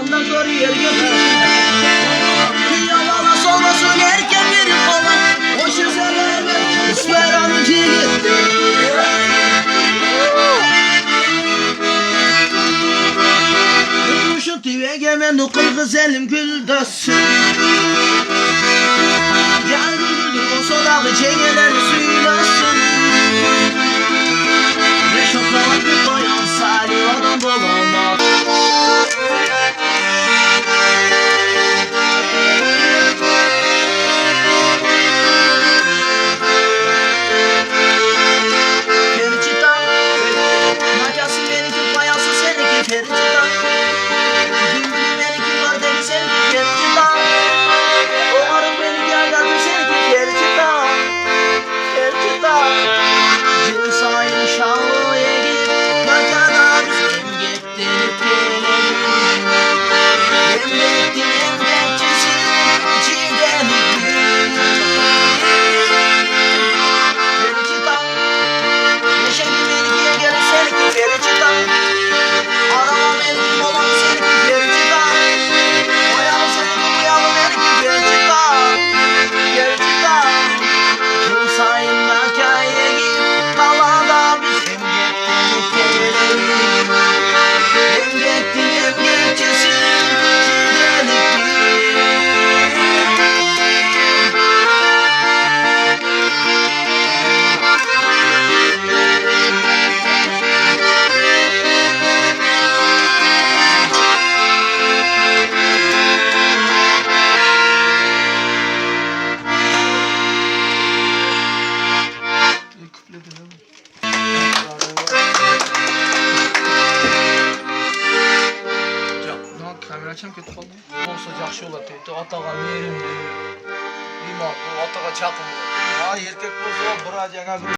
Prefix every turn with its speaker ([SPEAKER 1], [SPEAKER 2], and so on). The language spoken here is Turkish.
[SPEAKER 1] Ondan sonra yerge Yavala sola söylerken biri falan Hoşu severme Esperanı gitti Durmuşun tive gemen o kırgız elim güldasın Gel güldür o sodağı çengeleri suylasın Ne şokalan bir koyan salivadan dolana
[SPEAKER 2] Kameracham ketib qoldi. Bo'lsa yaxshi bo'lar deydi. Otaga merim deydi. Iymon, bu otaga chaqim. Ha, erkak bo'lsa bir ajanga